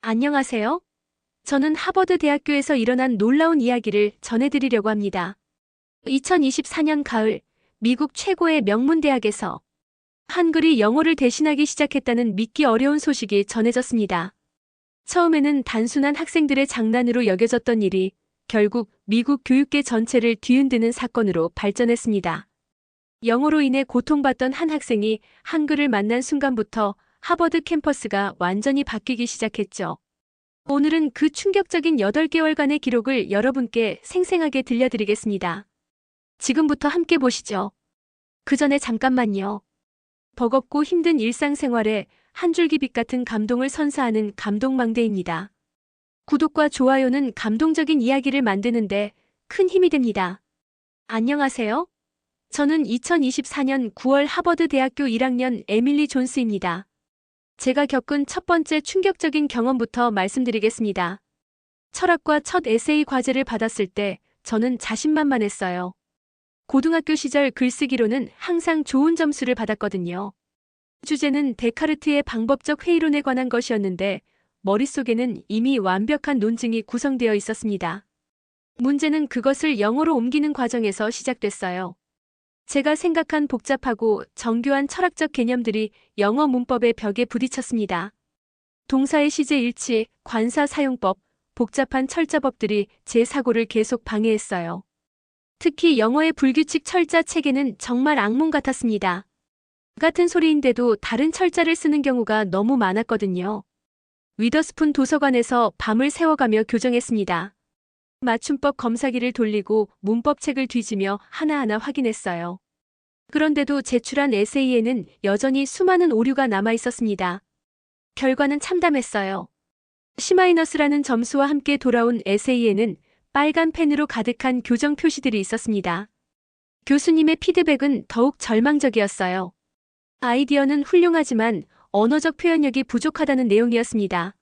안녕하세요. 저는 하버드 대학교에서 일어난 놀라운 이야기를 전해드리려고 합니다. 2024년 가을, 미국 최고의 명문 대학에서 한글이 영어를 대신하기 시작했다는 믿기 어려운 소식이 전해졌습니다. 처음에는 단순한 학생들의 장난으로 여겨졌던 일이 결국 미국 교육계 전체를 뒤흔드는 사건으로 발전했습니다. 영어로 인해 고통받던 한 학생이 한글을 만난 순간부터 하버드 캠퍼스가 완전히 바뀌기 시작했죠. 오늘은 그 충격적인 8개월간의 기록을 여러분께 생생하게 들려드리겠습니다. 지금부터 함께 보시죠. 그 전에 잠깐만요. 버겁고 힘든 일상생활에 한 줄기 빛 같은 감동을 선사하는 감동망대입니다. 구독과 좋아요는 감동적인 이야기를 만드는데 큰 힘이 됩니다. 안녕하세요. 저는 2024년 9월 하버드 대학교 1학년 에밀리 존스입니다. 제가 겪은 첫 번째 충격적인 경험부터 말씀드리겠습니다. 철학과 첫 에세이 과제를 받았을 때 저는 자신만만했어요. 고등학교 시절 글쓰기로는 항상 좋은 점수를 받았거든요. 주제는 데카르트의 방법적 회의론에 관한 것이었는데 머릿속에는 이미 완벽한 논증이 구성되어 있었습니다. 문제는 그것을 영어로 옮기는 과정에서 시작됐어요. 제가 생각한 복잡하고 정교한 철학적 개념들이 영어 문법의 벽에 부딪혔습니다. 동사의 시제 일치, 관사 사용법, 복잡한 철자법들이 제 사고를 계속 방해했어요. 특히 영어의 불규칙 철자 체계는 정말 악몽 같았습니다. 같은 소리인데도 다른 철자를 쓰는 경우가 너무 많았거든요. 위더스푼 도서관에서 밤을 새워가며 교정했습니다. 맞춤법 검사기를 돌리고 문법책을 뒤지며 하나하나 확인했어요. 그런데도 제출한 에세이에는 여전히 수많은 오류가 남아 있었습니다. 결과는 참담했어요. C-라는 점수와 함께 돌아온 에세이에는 빨간 펜으로 가득한 교정 표시들이 있었습니다. 교수님의 피드백은 더욱 절망적이었어요. 아이디어는 훌륭하지만 언어적 표현력이 부족하다는 내용이었습니다.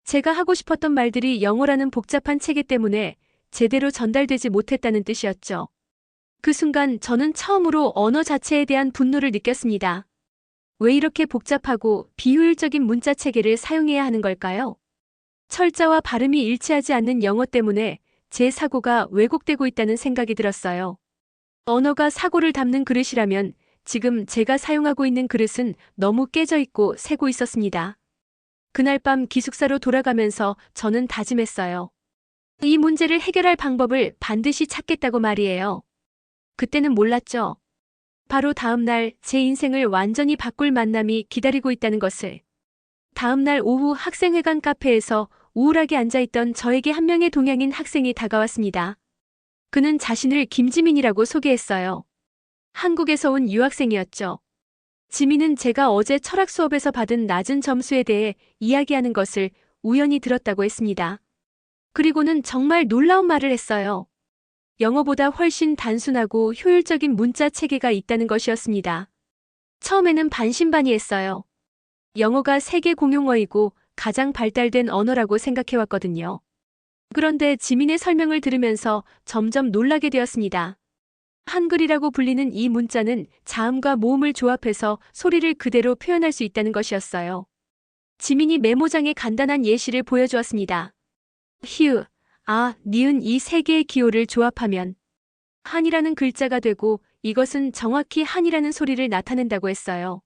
제가 하고 싶었던 말들이 영어라는 복잡한 체계 때문에 제대로 전달되지 못했다는 뜻이었죠. 그 순간 저는 처음으로 언어 자체에 대한 분노를 느꼈습니다. 왜 이렇게 복잡하고 비효율적인 문자 체계를 사용해야 하는 걸까요? 철자와 발음이 일치하지 않는 영어 때문에 제 사고가 왜곡되고 있다는 생각이 들었어요. 언어가 사고를 담는 그릇이라면 지금 제가 사용하고 있는 그릇은 너무 깨져 있고 새고 있었습니다. 그날 밤 기숙사로 돌아가면서 저는 다짐했어요. 이 문제를 해결할 방법을 반드시 찾겠다고 말이에요. 그때는 몰랐죠. 바로 다음 날 제 인생을 완전히 바꿀 만남이 기다리고 있다는 것을. 다음 날 오후 학생회관 카페에서 우울하게 앉아있던 저에게 한 명의 동양인 학생이 다가왔습니다. 그는 자신을 김지민이라고 소개했어요. 한국에서 온 유학생이었죠. 지민은 제가 어제 철학 수업에서 받은 낮은 점수에 대해 이야기하는 것을 우연히 들었다고 했습니다. 그리고는 정말 놀라운 말을 했어요. 영어보다 훨씬 단순하고 효율적인 문자 체계가 있다는 것이었습니다. 처음에는 반신반의했어요. 영어가 세계 공용어이고 가장 발달된 언어라고 생각해왔거든요. 그런데 지민의 설명을 들으면서 점점 놀라게 되었습니다. 한글이라고 불리는 이 문자는 자음과 모음을 조합해서 소리를 그대로 표현할 수 있다는 것이었어요. 지민이 메모장에 간단한 예시를 보여주었습니다. 히읗, 아, 니은 이 세 개의 기호를 조합하면 한이라는 글자가 되고 이것은 정확히 한이라는 소리를 나타낸다고 했어요.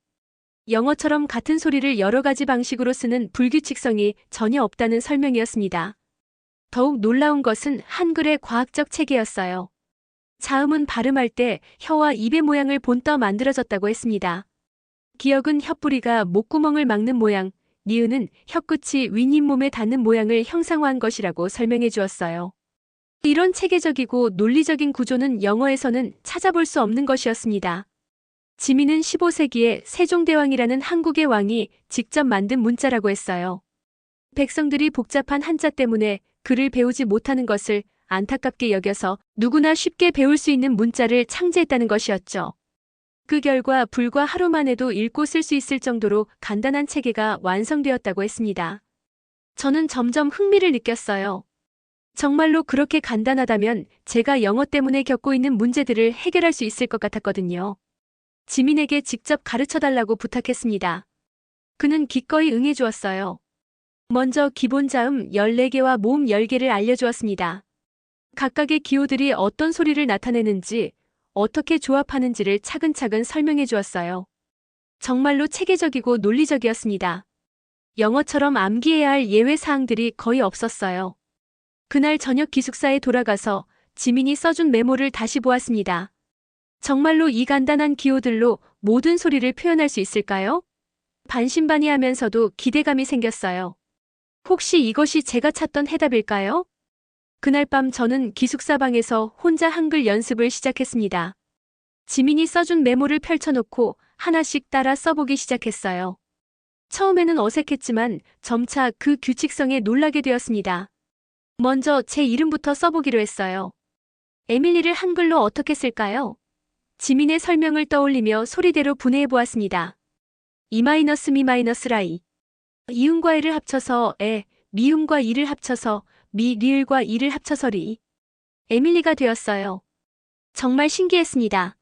영어처럼 같은 소리를 여러 가지 방식으로 쓰는 불규칙성이 전혀 없다는 설명이었습니다. 더욱 놀라운 것은 한글의 과학적 체계였어요. 자음은 발음할 때 혀와 입의 모양을 본떠 만들어졌다고 했습니다. 기역은 혀뿌리가 목구멍을 막는 모양, 니은은 혀끝이 윗잇몸에 닿는 모양을 형상화한 것이라고 설명해 주었어요. 이런 체계적이고 논리적인 구조는 영어에서는 찾아볼 수 없는 것이었습니다. 지민은 15세기에 세종대왕이라는 한국의 왕이 직접 만든 문자라고 했어요. 백성들이 복잡한 한자 때문에 글을 배우지 못하는 것을 안타깝게 여겨서 누구나 쉽게 배울 수 있는 문자를 창제했다는 것이었죠. 그 결과 불과 하루만 해도 읽고 쓸 수 있을 정도로 간단한 체계가 완성되었다고 했습니다. 저는 점점 흥미를 느꼈어요. 정말로 그렇게 간단하다면 제가 영어 때문에 겪고 있는 문제들을 해결할 수 있을 것 같았거든요. 지민에게 직접 가르쳐달라고 부탁했습니다. 그는 기꺼이 응해주었어요. 먼저 기본 자음 14개와 모음 10개를 알려주었습니다. 각각의 기호들이 어떤 소리를 나타내는지, 어떻게 조합하는지를 차근차근 설명해 주었어요. 정말로 체계적이고 논리적이었습니다. 영어처럼 암기해야 할 예외 사항들이 거의 없었어요. 그날 저녁 기숙사에 돌아가서 지민이 써준 메모를 다시 보았습니다. 정말로 이 간단한 기호들로 모든 소리를 표현할 수 있을까요? 반신반의하면서도 기대감이 생겼어요. 혹시 이것이 제가 찾던 해답일까요? 그날 밤 저는 기숙사 방에서 혼자 한글 연습을 시작했습니다. 지민이 써준 메모를 펼쳐놓고 하나씩 따라 써보기 시작했어요. 처음에는 어색했지만 점차 그 규칙성에 놀라게 되었습니다. 먼저 제 이름부터 써보기로 했어요. 에밀리를 한글로 어떻게 쓸까요? 지민의 설명을 떠올리며 소리대로 분해해 보았습니다. 이-미-라이. 이음과 에를 합쳐서 에, 미음과 이를 합쳐서 미, 리을과 이를 합쳐서 리. 에밀리가 되었어요. 정말 신기했습니다.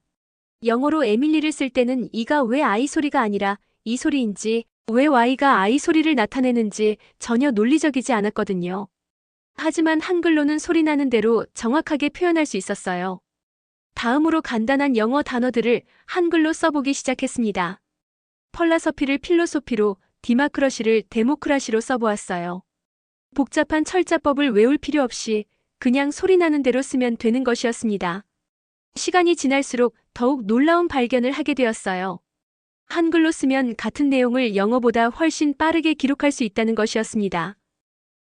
영어로 에밀리를 쓸 때는 이가 왜 아이 소리가 아니라 이 소리인지, 왜 Y가 아이 소리를 나타내는지 전혀 논리적이지 않았거든요. 하지만 한글로는 소리나는 대로 정확하게 표현할 수 있었어요. 다음으로 간단한 영어 단어들을 한글로 써보기 시작했습니다. 펄라서피를 필로소피로, 디마크러시를 데모크라시로 써보았어요. 복잡한 철자법을 외울 필요 없이 그냥 소리나는 대로 쓰면 되는 것이었습니다. 시간이 지날수록 더욱 놀라운 발견을 하게 되었어요. 한글로 쓰면 같은 내용을 영어보다 훨씬 빠르게 기록할 수 있다는 것이었습니다.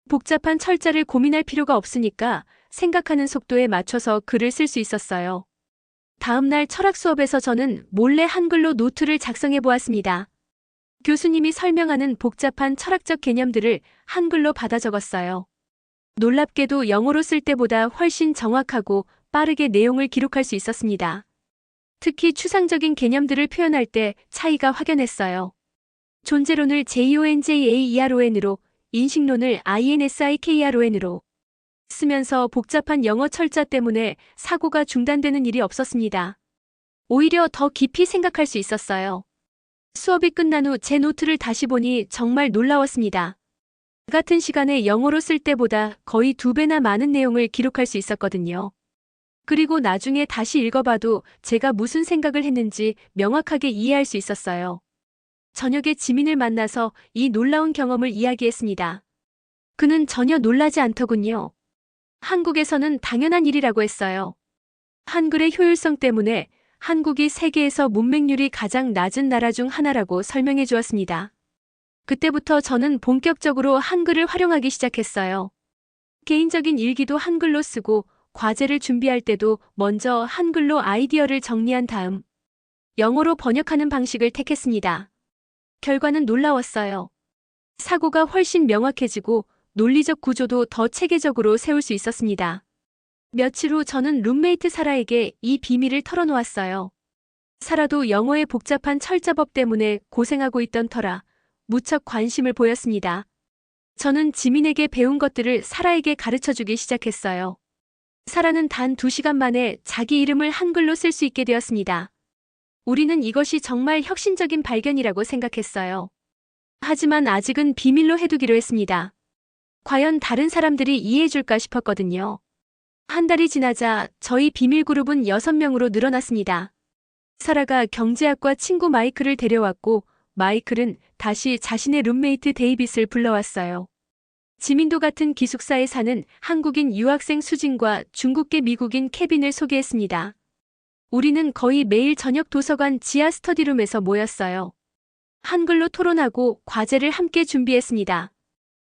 복잡한 철자를 고민할 필요가 없으니까 생각하는 속도에 맞춰서 글을 쓸 수 있었어요. 다음 날 철학 수업에서 저는 몰래 한글로 노트를 작성해 보았습니다. 교수님이 설명하는 복잡한 철학적 개념들을 한글로 받아 적었어요. 놀랍게도 영어로 쓸 때보다 훨씬 정확하고 빠르게 내용을 기록할 수 있었습니다. 특히 추상적인 개념들을 표현할 때 차이가 확연했어요. 존재론을 JONJAERON으로, 인식론을 INSIKERON으로 쓰면서 복잡한 영어 철자 때문에 사고가 중단되는 일이 없었습니다. 오히려 더 깊이 생각할 수 있었어요. 수업이 끝난 후 제 노트를 다시 보니 정말 놀라웠습니다. 같은 시간에 영어로 쓸 때보다 거의 2배나 많은 내용을 기록할 수 있었거든요. 그리고 나중에 다시 읽어봐도 제가 무슨 생각을 했는지 명확하게 이해할 수 있었어요. 저녁에 지민을 만나서 이 놀라운 경험을 이야기했습니다. 그는 전혀 놀라지 않더군요. 한국에서는 당연한 일이라고 했어요. 한글의 효율성 때문에 한국이 세계에서 문맹률이 가장 낮은 나라 중 하나라고 설명해 주었습니다. 그때부터 저는 본격적으로 한글을 활용하기 시작했어요. 개인적인 일기도 한글로 쓰고 과제를 준비할 때도 먼저 한글로 아이디어를 정리한 다음 영어로 번역하는 방식을 택했습니다. 결과는 놀라웠어요. 사고가 훨씬 명확해지고 논리적 구조도 더 체계적으로 세울 수 있었습니다. 며칠 후 저는 룸메이트 사라에게 이 비밀을 털어놓았어요. 사라도 영어의 복잡한 철자법 때문에 고생하고 있던 터라 무척 관심을 보였습니다. 저는 지민에게 배운 것들을 사라에게 가르쳐주기 시작했어요. 사라는 단 2시간 만에 자기 이름을 한글로 쓸 수 있게 되었습니다. 우리는 이것이 정말 혁신적인 발견이라고 생각했어요. 하지만 아직은 비밀로 해두기로 했습니다. 과연 다른 사람들이 이해해줄까 싶었거든요. 한 달이 지나자 저희 비밀 그룹은 6명으로 늘어났습니다. 사라가 경제학과 친구 마이클을 데려왔고 마이클은 다시 자신의 룸메이트 데이빗을 불러왔어요. 지민도 같은 기숙사에 사는 한국인 유학생 수진과 중국계 미국인 케빈을 소개했습니다. 우리는 거의 매일 저녁 도서관 지하 스터디룸에서 모였어요. 한글로 토론하고 과제를 함께 준비했습니다.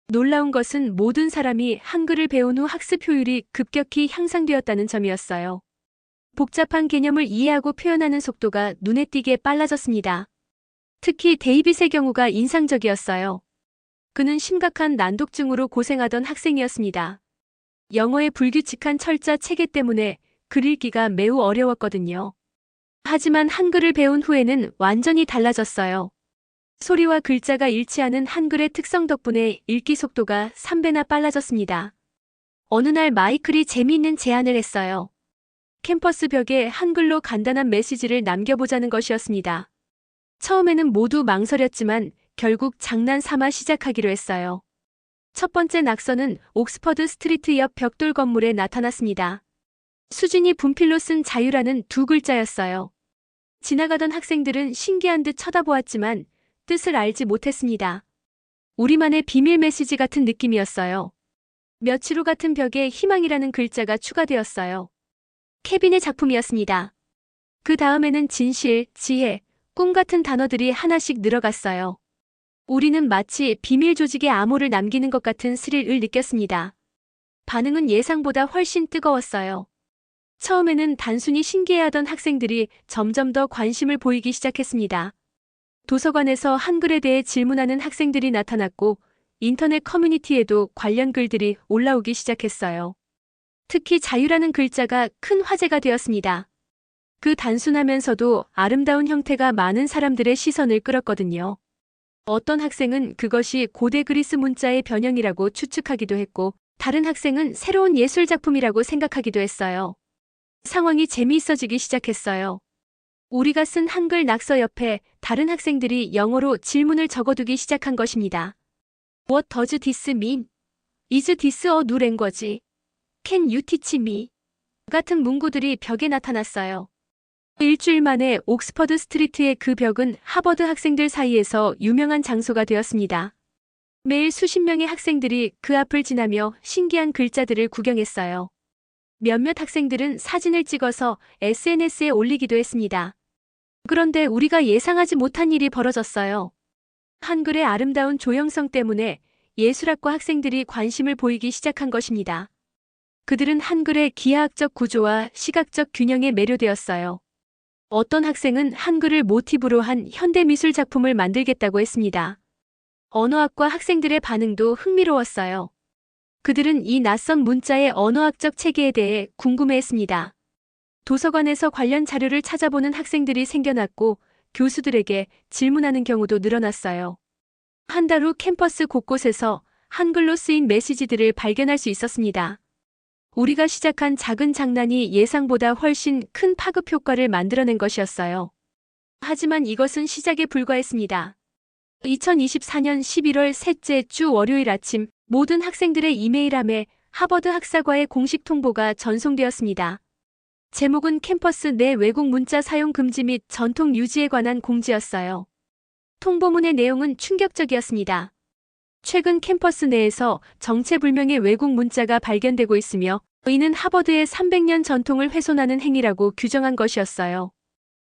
놀라운 것은 모든 사람이 한글을 배운 후 학습 효율이 급격히 향상되었다는 점이었어요. 복잡한 개념을 이해하고 표현하는 속도가 눈에 띄게 빨라졌습니다. 특히 데이빗의 경우가 인상적이었어요. 그는 심각한 난독증으로 고생하던 학생이었습니다. 영어의 불규칙한 철자 체계 때문에 글 읽기가 매우 어려웠거든요. 하지만 한글을 배운 후에는 완전히 달라졌어요. 소리와 글자가 일치하는 한글의 특성 덕분에 읽기 속도가 3배나 빨라졌습니다. 어느 날 마이클이 재미있는 제안을 했어요. 캠퍼스 벽에 한글로 간단한 메시지를 남겨보자는 것이었습니다. 처음에는 모두 망설였지만 결국 장난 삼아 시작하기로 했어요. 첫 번째 낙서는 옥스퍼드 스트리트 옆 벽돌 건물에 나타났습니다. 수진이 분필로 쓴 자유라는 두 글자였어요. 지나가던 학생들은 신기한 듯 쳐다보았지만 뜻을 알지 못했습니다. 우리만의 비밀 메시지 같은 느낌이었어요. 며칠 후 같은 벽에 희망이라는 글자가 추가되었어요. 케빈의 작품이었습니다. 그 다음에는 진실, 지혜, 꿈 같은 단어들이 하나씩 늘어갔어요. 우리는 마치 비밀 조직의 암호를 남기는 것 같은 스릴을 느꼈습니다. 반응은 예상보다 훨씬 뜨거웠어요. 처음에는 단순히 신기해하던 학생들이 점점 더 관심을 보이기 시작했습니다. 도서관에서 한글에 대해 질문하는 학생들이 나타났고 인터넷 커뮤니티에도 관련 글들이 올라오기 시작했어요. 특히 자유라는 글자가 큰 화제가 되었습니다. 그 단순하면서도 아름다운 형태가 많은 사람들의 시선을 끌었거든요. 어떤 학생은 그것이 고대 그리스 문자의 변형이라고 추측하기도 했고, 다른 학생은 새로운 예술 작품이라고 생각하기도 했어요. 상황이 재미있어지기 시작했어요. 우리가 쓴 한글 낙서 옆에 다른 학생들이 영어로 질문을 적어두기 시작한 것입니다. What does this mean? Is this a new language? Can you teach me? 같은 문구들이 벽에 나타났어요. 일주일 만에 옥스퍼드 스트리트의 그 벽은 하버드 학생들 사이에서 유명한 장소가 되었습니다. 매일 수십 명의 학생들이 그 앞을 지나며 신기한 글자들을 구경했어요. 몇몇 학생들은 사진을 찍어서 SNS에 올리기도 했습니다. 그런데 우리가 예상하지 못한 일이 벌어졌어요. 한글의 아름다운 조형성 때문에 예술학과 학생들이 관심을 보이기 시작한 것입니다. 그들은 한글의 기하학적 구조와 시각적 균형에 매료되었어요. 어떤 학생은 한글을 모티브로 한 현대미술 작품을 만들겠다고 했습니다. 언어학과 학생들의 반응도 흥미로웠어요. 그들은 이 낯선 문자의 언어학적 체계에 대해 궁금해했습니다. 도서관에서 관련 자료를 찾아보는 학생들이 생겨났고 교수들에게 질문하는 경우도 늘어났어요. 한 달 후 캠퍼스 곳곳에서 한글로 쓰인 메시지들을 발견할 수 있었습니다. 우리가 시작한 작은 장난이 예상보다 훨씬 큰 파급 효과를 만들어낸 것이었어요. 하지만 이것은 시작에 불과했습니다. 2024년 11월 셋째 주 월요일 아침 모든 학생들의 이메일함에 하버드 학사과의 공식 통보가 전송되었습니다. 제목은 캠퍼스 내 외국 문자 사용 금지 및 전통 유지에 관한 공지였어요. 통보문의 내용은 충격적이었습니다. 최근 캠퍼스 내에서 정체불명의 외국 문자가 발견되고 있으며 이는 하버드의 300년 전통을 훼손하는 행위라고 규정한 것이었어요.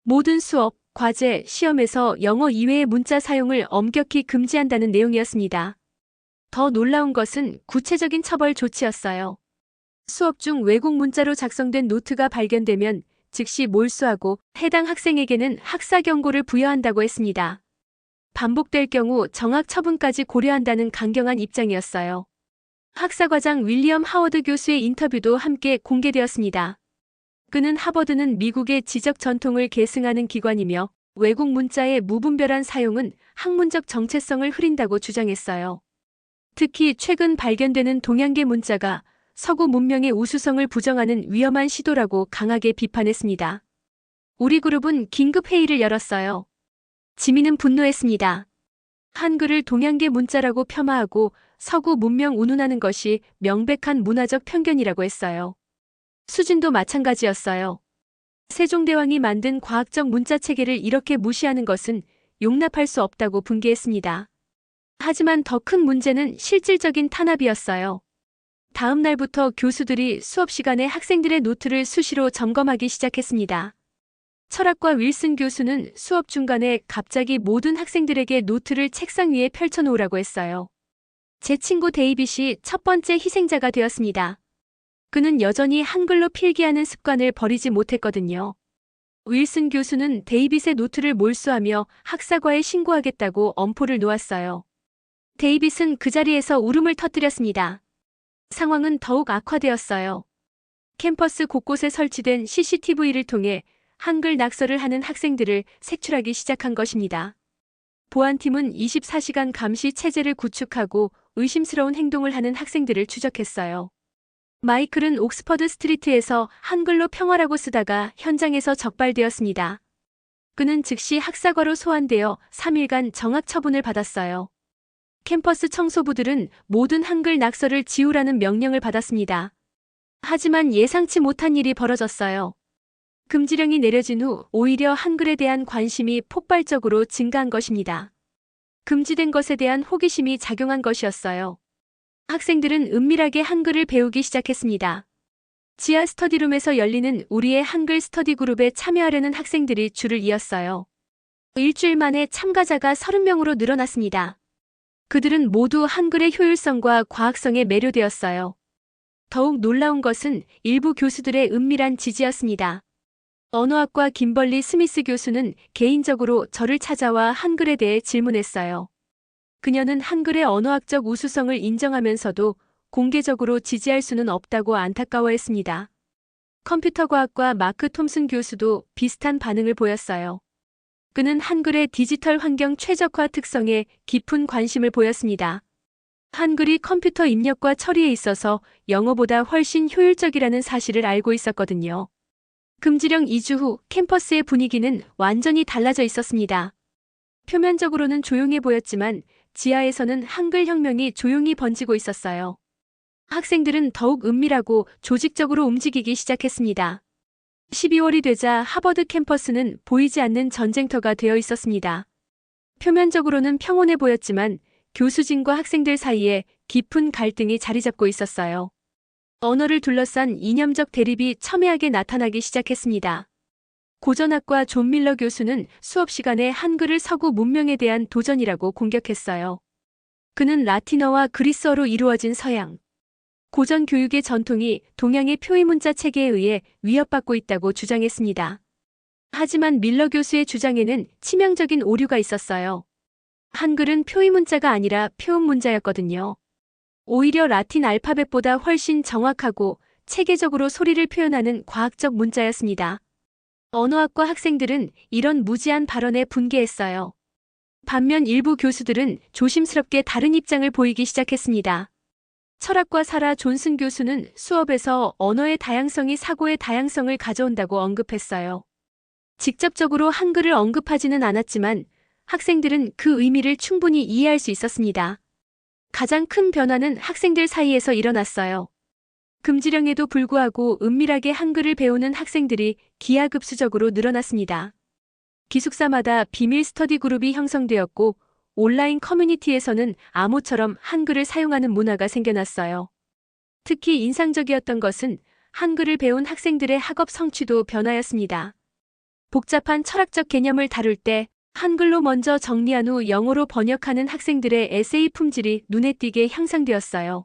모든 수업, 과제, 시험에서 영어 이외의 문자 사용을 엄격히 금지한다는 내용이었습니다. 더 놀라운 것은 구체적인 처벌 조치였어요. 수업 중 외국 문자로 작성된 노트가 발견되면 즉시 몰수하고 해당 학생에게는 학사 경고를 부여한다고 했습니다. 반복될 경우 정학 처분까지 고려한다는 강경한 입장이었어요. 학사과장 윌리엄 하워드 교수의 인터뷰도 함께 공개되었습니다. 그는 하버드는 미국의 지적 전통을 계승하는 기관이며 외국 문자의 무분별한 사용은 학문적 정체성을 흐린다고 주장했어요. 특히 최근 발견되는 동양계 문자가 서구 문명의 우수성을 부정하는 위험한 시도라고 강하게 비판했습니다. 우리 그룹은 긴급 회의를 열었어요. 지민은 분노했습니다. 한글을 동양계 문자라고 폄하하고 서구 문명 운운하는 것이 명백한 문화적 편견이라고 했어요. 수진도 마찬가지였어요. 세종대왕이 만든 과학적 문자 체계를 이렇게 무시하는 것은 용납할 수 없다고 분개했습니다. 하지만 더 큰 문제는 실질적인 탄압이었어요. 다음 날부터 교수들이 수업 시간에 학생들의 노트를 수시로 점검하기 시작했습니다. 철학과 윌슨 교수는 수업 중간에 갑자기 모든 학생들에게 노트를 책상 위에 펼쳐놓으라고 했어요. 제 친구 데이빗이 첫 번째 희생자가 되었습니다. 그는 여전히 한글로 필기하는 습관을 버리지 못했거든요. 윌슨 교수는 데이빗의 노트를 몰수하며 학사과에 신고하겠다고 엄포를 놓았어요. 데이빗은 그 자리에서 울음을 터뜨렸습니다. 상황은 더욱 악화되었어요. 캠퍼스 곳곳에 설치된 CCTV를 통해 한글 낙서를 하는 학생들을 색출하기 시작한 것입니다. 보안팀은 24시간 감시 체제를 구축하고 의심스러운 행동을 하는 학생들을 추적했어요. 마이클은 옥스퍼드 스트리트에서 한글로 평화라고 쓰다가 현장에서 적발되었습니다. 그는 즉시 학사과로 소환되어 3일간 정학 처분을 받았어요. 캠퍼스 청소부들은 모든 한글 낙서를 지우라는 명령을 받았습니다. 하지만 예상치 못한 일이 벌어졌어요. 금지령이 내려진 후 오히려 한글에 대한 관심이 폭발적으로 증가한 것입니다. 금지된 것에 대한 호기심이 작용한 것이었어요. 학생들은 은밀하게 한글을 배우기 시작했습니다. 지하 스터디룸에서 열리는 우리의 한글 스터디 그룹에 참여하려는 학생들이 줄을 이었어요. 일주일 만에 참가자가 30명으로 늘어났습니다. 그들은 모두 한글의 효율성과 과학성에 매료되었어요. 더욱 놀라운 것은 일부 교수들의 은밀한 지지였습니다. 언어학과 김벌리 스미스 교수는 개인적으로 저를 찾아와 한글에 대해 질문했어요. 그녀는 한글의 언어학적 우수성을 인정하면서도 공개적으로 지지할 수는 없다고 안타까워했습니다. 컴퓨터과학과 마크 톰슨 교수도 비슷한 반응을 보였어요. 그는 한글의 디지털 환경 최적화 특성에 깊은 관심을 보였습니다. 한글이 컴퓨터 입력과 처리에 있어서 영어보다 훨씬 효율적이라는 사실을 알고 있었거든요. 금지령 2주 후 캠퍼스의 분위기는 완전히 달라져 있었습니다. 표면적으로는 조용해 보였지만 지하에서는 한글 혁명이 조용히 번지고 있었어요. 학생들은 더욱 은밀하고 조직적으로 움직이기 시작했습니다. 12월이 되자 하버드 캠퍼스는 보이지 않는 전쟁터가 되어 있었습니다. 표면적으로는 평온해 보였지만 교수진과 학생들 사이에 깊은 갈등이 자리 잡고 있었어요. 언어를 둘러싼 이념적 대립이 첨예하게 나타나기 시작했습니다. 고전학과 존 밀러 교수는 수업 시간에 한글을 서구 문명에 대한 도전이라고 공격했어요. 그는 라틴어와 그리스어로 이루어진 서양, 고전 교육의 전통이 동양의 표의문자 체계에 의해 위협받고 있다고 주장했습니다. 하지만 밀러 교수의 주장에는 치명적인 오류가 있었어요. 한글은 표의문자가 아니라 표음문자였거든요. 오히려 라틴 알파벳보다 훨씬 정확하고 체계적으로 소리를 표현하는 과학적 문자였습니다. 언어학과 학생들은 이런 무지한 발언에 분개했어요. 반면 일부 교수들은 조심스럽게 다른 입장을 보이기 시작했습니다. 철학과 사라 존슨 교수는 수업에서 언어의 다양성이 사고의 다양성을 가져온다고 언급했어요. 직접적으로 한글을 언급하지는 않았지만 학생들은 그 의미를 충분히 이해할 수 있었습니다. 가장 큰 변화는 학생들 사이에서 일어났어요. 금지령에도 불구하고 은밀하게 한글을 배우는 학생들이 기하급수적으로 늘어났습니다. 기숙사마다 비밀 스터디 그룹이 형성되었고 온라인 커뮤니티에서는 암호처럼 한글을 사용하는 문화가 생겨났어요. 특히 인상적이었던 것은 한글을 배운 학생들의 학업 성취도 변화였습니다. 복잡한 철학적 개념을 다룰 때 한글로 먼저 정리한 후 영어로 번역하는 학생들의 에세이 품질이 눈에 띄게 향상되었어요.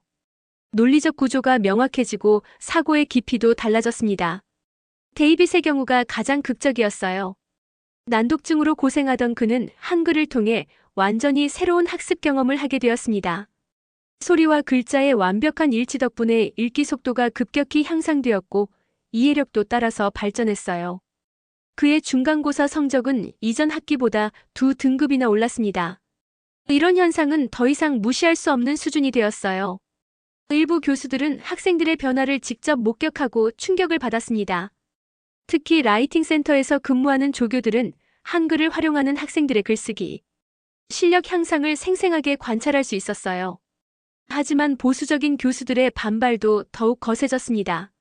논리적 구조가 명확해지고 사고의 깊이도 달라졌습니다. 데이빗의 경우가 가장 극적이었어요. 난독증으로 고생하던 그는 한글을 통해 완전히 새로운 학습 경험을 하게 되었습니다. 소리와 글자의 완벽한 일치 덕분에 읽기 속도가 급격히 향상되었고 이해력도 따라서 발전했어요. 그의 중간고사 성적은 이전 학기보다 2등급이나 올랐습니다. 이런 현상은 더 이상 무시할 수 없는 수준이 되었어요. 일부 교수들은 학생들의 변화를 직접 목격하고 충격을 받았습니다. 특히 라이팅 센터에서 근무하는 조교들은 한글을 활용하는 학생들의 글쓰기, 실력 향상을 생생하게 관찰할 수 있었어요. 하지만 보수적인 교수들의 반발도 더욱 거세졌습니다.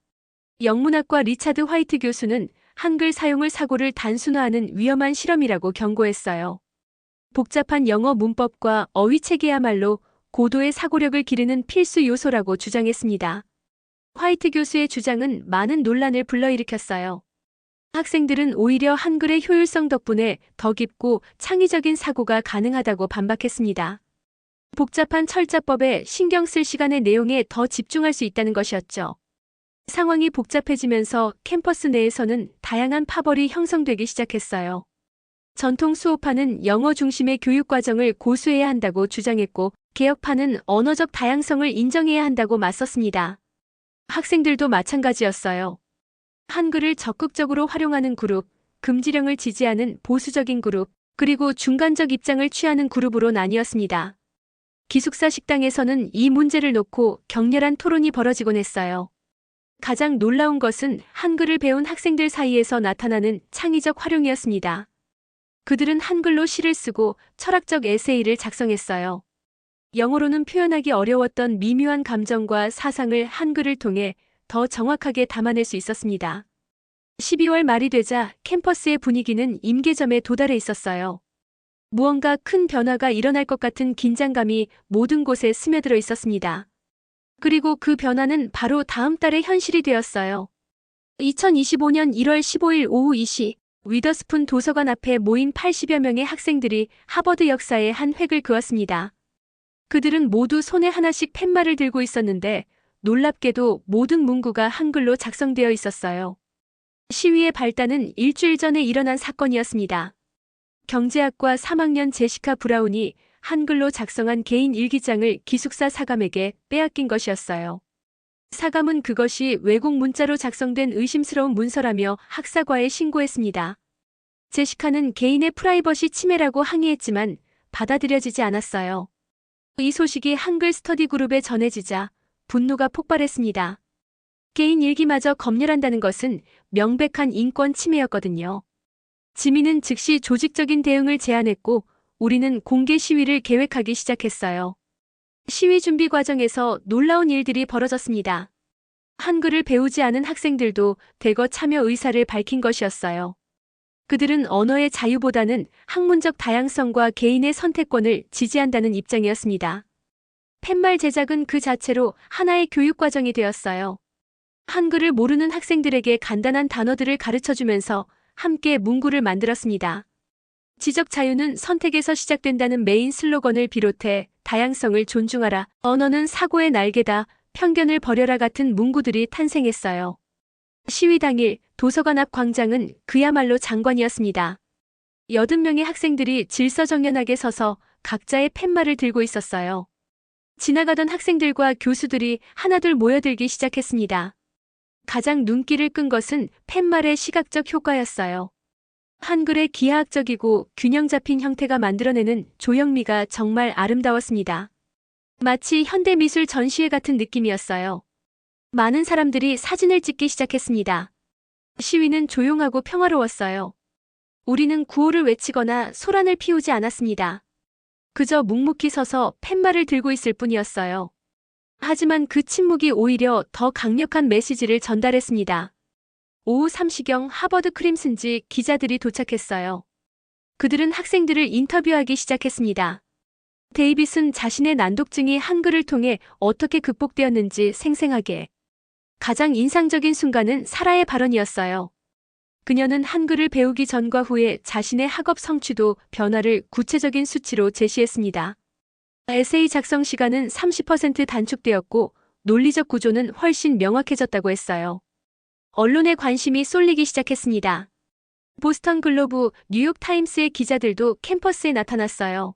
영문학과 리차드 화이트 교수는 한글 사용을 사고를 단순화하는 위험한 실험이라고 경고했어요. 복잡한 영어 문법과 어휘 체계야말로 고도의 사고력을 기르는 필수 요소라고 주장했습니다. 화이트 교수의 주장은 많은 논란을 불러일으켰어요. 학생들은 오히려 한글의 효율성 덕분에 더 깊고 창의적인 사고가 가능하다고 반박했습니다. 복잡한 철자법에 신경 쓸 시간의 내용에 더 집중할 수 있다는 것이었죠. 상황이 복잡해지면서 캠퍼스 내에서는 다양한 파벌이 형성되기 시작했어요. 전통 수호파는 영어 중심의 교육 과정을 고수해야 한다고 주장했고, 개혁파는 언어적 다양성을 인정해야 한다고 맞섰습니다. 학생들도 마찬가지였어요. 한글을 적극적으로 활용하는 그룹, 금지령을 지지하는 보수적인 그룹, 그리고 중간적 입장을 취하는 그룹으로 나뉘었습니다. 기숙사 식당에서는 이 문제를 놓고 격렬한 토론이 벌어지곤 했어요. 가장 놀라운 것은 한글을 배운 학생들 사이에서 나타나는 창의적 활용이었습니다. 그들은 한글로 시를 쓰고 철학적 에세이를 작성했어요. 영어로는 표현하기 어려웠던 미묘한 감정과 사상을 한글을 통해 더 정확하게 담아낼 수 있었습니다. 12월 말이 되자 캠퍼스의 분위기는 임계점에 도달해 있었어요. 무언가 큰 변화가 일어날 것 같은 긴장감이 모든 곳에 스며들어 있었습니다. 그리고 그 변화는 바로 다음 달에 현실이 되었어요. 2025년 1월 15일 오후 2시 위더스푼 도서관 앞에 모인 80여 명의 학생들이 하버드 역사에 한 획을 그었습니다. 그들은 모두 손에 하나씩 팻말을 들고 있었는데 놀랍게도 모든 문구가 한글로 작성되어 있었어요. 시위의 발단은 일주일 전에 일어난 사건이었습니다. 경제학과 3학년 제시카 브라운이 한글로 작성한 개인 일기장을 기숙사 사감에게 빼앗긴 것이었어요. 사감은 그것이 외국 문자로 작성된 의심스러운 문서라며 학사과에 신고했습니다. 제시카는 개인의 프라이버시 침해라고 항의했지만 받아들여지지 않았어요. 이 소식이 한글 스터디 그룹에 전해지자 분노가 폭발했습니다. 개인 일기마저 검열한다는 것은 명백한 인권 침해였거든요. 지민은 즉시 조직적인 대응을 제안했고 우리는 공개 시위를 계획하기 시작했어요. 시위 준비 과정에서 놀라운 일들이 벌어졌습니다. 한글을 배우지 않은 학생들도 대거 참여 의사를 밝힌 것이었어요. 그들은 언어의 자유보다는 학문적 다양성과 개인의 선택권을 지지한다는 입장이었습니다. 팻말 제작은 그 자체로 하나의 교육 과정이 되었어요. 한글을 모르는 학생들에게 간단한 단어들을 가르쳐주면서 함께 문구를 만들었습니다. 지적 자유는 선택에서 시작된다는 메인 슬로건을 비롯해 다양성을 존중하라, 언어는 사고의 날개다, 편견을 버려라 같은 문구들이 탄생했어요. 시위 당일 도서관 앞 광장은 그야말로 장관이었습니다. 80명의 학생들이 질서정연하게 서서 각자의 팻말을 들고 있었어요. 지나가던 학생들과 교수들이 하나둘 모여들기 시작했습니다. 가장 눈길을 끈 것은 팻말의 시각적 효과였어요. 한글의 기하학적이고 균형 잡힌 형태가 만들어내는 조형미가 정말 아름다웠습니다. 마치 현대미술 전시회 같은 느낌이었어요. 많은 사람들이 사진을 찍기 시작했습니다. 시위는 조용하고 평화로웠어요. 우리는 구호를 외치거나 소란을 피우지 않았습니다. 그저 묵묵히 서서 팻말을 들고 있을 뿐이었어요. 하지만 그 침묵이 오히려 더 강력한 메시지를 전달했습니다. 오후 3시경 하버드 크림슨지 기자들이 도착했어요. 그들은 학생들을 인터뷰하기 시작했습니다. 데이빗은 자신의 난독증이 한글을 통해 어떻게 극복되었는지 생생하게. 가장 인상적인 순간은 사라의 발언이었어요. 그녀는 한글을 배우기 전과 후에 자신의 학업 성취도 변화를 구체적인 수치로 제시했습니다. 에세이 작성 시간은 30% 단축되었고 논리적 구조는 훨씬 명확해졌다고 했어요. 언론의 관심이 쏠리기 시작했습니다. 보스턴 글로브, 뉴욕 타임스의 기자들도 캠퍼스에 나타났어요.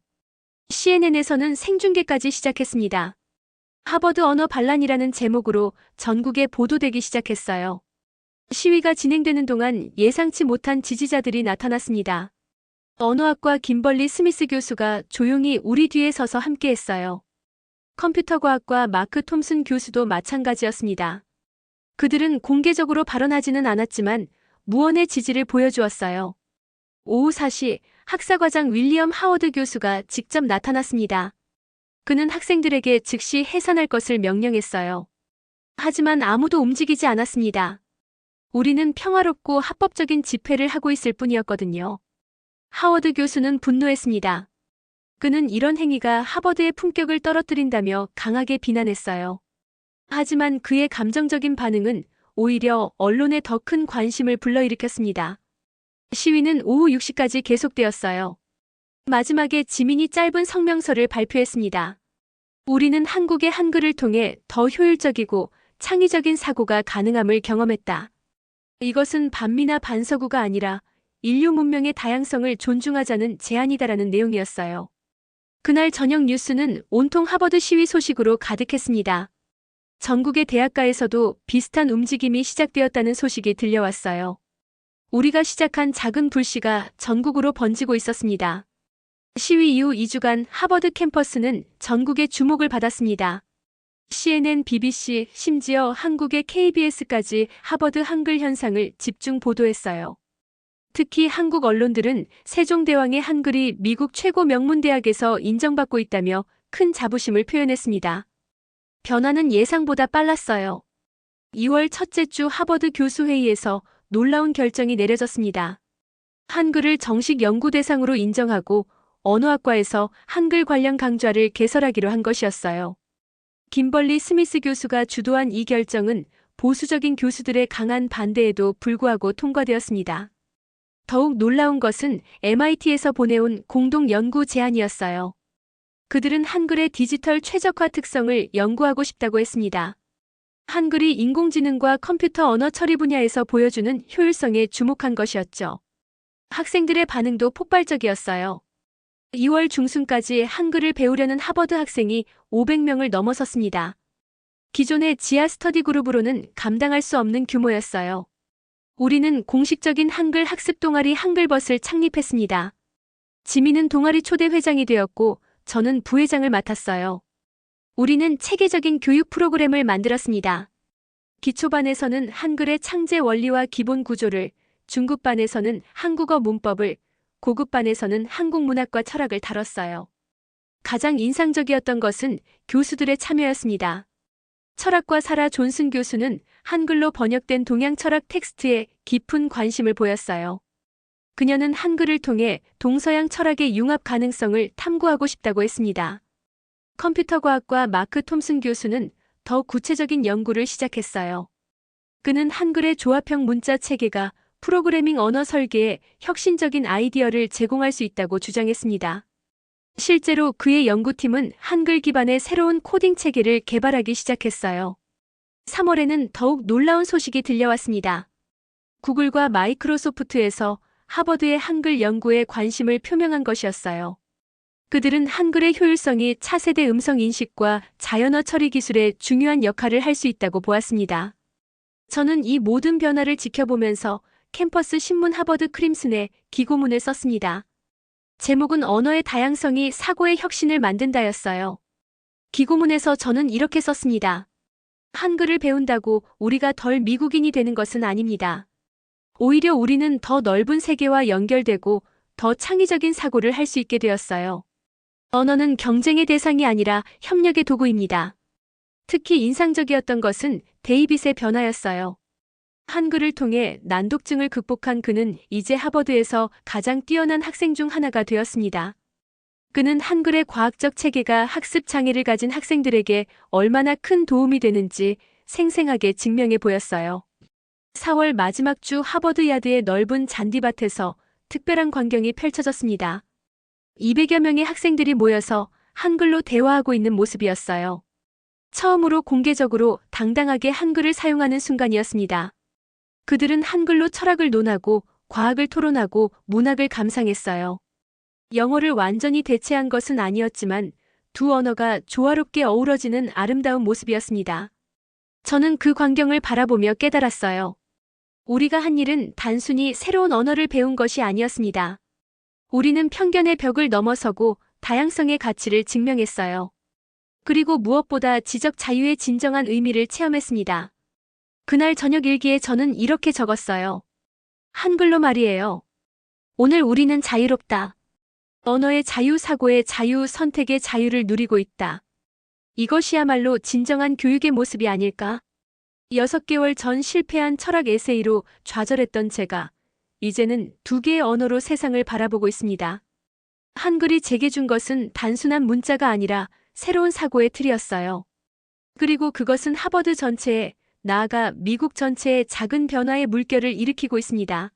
CNN에서는 생중계까지 시작했습니다. 하버드 언어 반란이라는 제목으로 전국에 보도되기 시작했어요. 시위가 진행되는 동안 예상치 못한 지지자들이 나타났습니다. 언어학과 김벌리 스미스 교수가 조용히 우리 뒤에 서서 함께했어요. 컴퓨터과학과 마크 톰슨 교수도 마찬가지였습니다. 그들은 공개적으로 발언하지는 않았지만 무언의 지지를 보여주었어요. 오후 4시 학사과장 윌리엄 하워드 교수가 직접 나타났습니다. 그는 학생들에게 즉시 해산할 것을 명령했어요. 하지만 아무도 움직이지 않았습니다. 우리는 평화롭고 합법적인 집회를 하고 있을 뿐이었거든요. 하워드 교수는 분노했습니다. 그는 이런 행위가 하버드의 품격을 떨어뜨린다며 강하게 비난했어요. 하지만 그의 감정적인 반응은 오히려 언론에 더 큰 관심을 불러일으켰습니다. 시위는 오후 6시까지 계속되었어요. 마지막에 지민이 짧은 성명서를 발표했습니다. 우리는 한국의 한글을 통해 더 효율적이고 창의적인 사고가 가능함을 경험했다. 이것은 반미나 반서구가 아니라 인류 문명의 다양성을 존중하자는 제안이다라는 내용이었어요. 그날 저녁 뉴스는 온통 하버드 시위 소식으로 가득했습니다. 전국의 대학가에서도 비슷한 움직임이 시작되었다는 소식이 들려왔어요. 우리가 시작한 작은 불씨가 전국으로 번지고 있었습니다. 시위 이후 2주간 하버드 캠퍼스는 전국의 주목을 받았습니다. CNN, BBC, 심지어 한국의 KBS까지 하버드 한글 현상을 집중 보도했어요. 특히 한국 언론들은 세종대왕의 한글이 미국 최고 명문대학에서 인정받고 있다며 큰 자부심을 표현했습니다. 변화는 예상보다 빨랐어요. 2월 첫째 주 하버드 교수회의에서 놀라운 결정이 내려졌습니다. 한글을 정식 연구 대상으로 인정하고 언어학과에서 한글 관련 강좌를 개설하기로 한 것이었어요. 김벌리 스미스 교수가 주도한 이 결정은 보수적인 교수들의 강한 반대에도 불구하고 통과되었습니다. 더욱 놀라운 것은 MIT에서 보내온 공동 연구 제안이었어요. 그들은 한글의 디지털 최적화 특성을 연구하고 싶다고 했습니다. 한글이 인공지능과 컴퓨터 언어 처리 분야에서 보여주는 효율성에 주목한 것이었죠. 학생들의 반응도 폭발적이었어요. 2월 중순까지 한글을 배우려는 하버드 학생이 500명을 넘어섰습니다. 기존의 지하 스터디 그룹으로는 감당할 수 없는 규모였어요. 우리는 공식적인 한글 학습 동아리 한글벗을 창립했습니다. 지민은 동아리 초대 회장이 되었고 저는 부회장을 맡았어요. 우리는 체계적인 교육 프로그램을 만들었습니다. 기초반에서는 한글의 창제 원리와 기본 구조를, 중급반에서는 한국어 문법을, 고급반에서는 한국 문학과 철학을 다뤘어요. 가장 인상적이었던 것은 교수들의 참여였습니다. 철학과 사라 존슨 교수는 한글로 번역된 동양 철학 텍스트에 깊은 관심을 보였어요. 그녀는 한글을 통해 동서양 철학의 융합 가능성을 탐구하고 싶다고 했습니다. 컴퓨터과학과 마크 톰슨 교수는 더 구체적인 연구를 시작했어요. 그는 한글의 조합형 문자 체계가 프로그래밍 언어 설계에 혁신적인 아이디어를 제공할 수 있다고 주장했습니다. 실제로 그의 연구팀은 한글 기반의 새로운 코딩 체계를 개발하기 시작했어요. 3월에는 더욱 놀라운 소식이 들려왔습니다. 구글과 마이크로소프트에서 하버드의 한글 연구에 관심을 표명한 것이었어요. 그들은 한글의 효율성이 차세대 음성 인식과 자연어 처리 기술에 중요한 역할을 할 수 있다고 보았습니다. 저는 이 모든 변화를 지켜보면서 캠퍼스 신문 하버드 크림슨에 기고문을 썼습니다. 제목은 언어의 다양성이 사고의 혁신을 만든다였어요. 기고문에서 저는 이렇게 썼습니다. 한글을 배운다고 우리가 덜 미국인이 되는 것은 아닙니다. 오히려 우리는 더 넓은 세계와 연결되고 더 창의적인 사고를 할 수 있게 되었어요. 언어는 경쟁의 대상이 아니라 협력의 도구입니다. 특히 인상적이었던 것은 데이빗의 변화였어요. 한글을 통해 난독증을 극복한 그는 이제 하버드에서 가장 뛰어난 학생 중 하나가 되었습니다. 그는 한글의 과학적 체계가 학습 장애를 가진 학생들에게 얼마나 큰 도움이 되는지 생생하게 증명해 보였어요. 4월 마지막 주 하버드 야드의 넓은 잔디밭에서 특별한 광경이 펼쳐졌습니다. 200여 명의 학생들이 모여서 한글로 대화하고 있는 모습이었어요. 처음으로 공개적으로 당당하게 한글을 사용하는 순간이었습니다. 그들은 한글로 철학을 논하고 과학을 토론하고 문학을 감상했어요. 영어를 완전히 대체한 것은 아니었지만 두 언어가 조화롭게 어우러지는 아름다운 모습이었습니다. 저는 그 광경을 바라보며 깨달았어요. 우리가 한 일은 단순히 새로운 언어를 배운 것이 아니었습니다. 우리는 편견의 벽을 넘어서고 다양성의 가치를 증명했어요. 그리고 무엇보다 지적 자유의 진정한 의미를 체험했습니다. 그날 저녁 일기에 저는 이렇게 적었어요. 한글로 말이에요. 오늘 우리는 자유롭다. 언어의 자유, 사고의 자유, 선택의 자유를 누리고 있다. 이것이야말로 진정한 교육의 모습이 아닐까? 6개월 전 실패한 철학 에세이로 좌절했던 제가 이제는 2개의 언어로 세상을 바라보고 있습니다. 한글이 제게 준 것은 단순한 문자가 아니라 새로운 사고의 틀이었어요. 그리고 그것은 하버드 전체에, 나아가 미국 전체의 작은 변화의 물결을 일으키고 있습니다.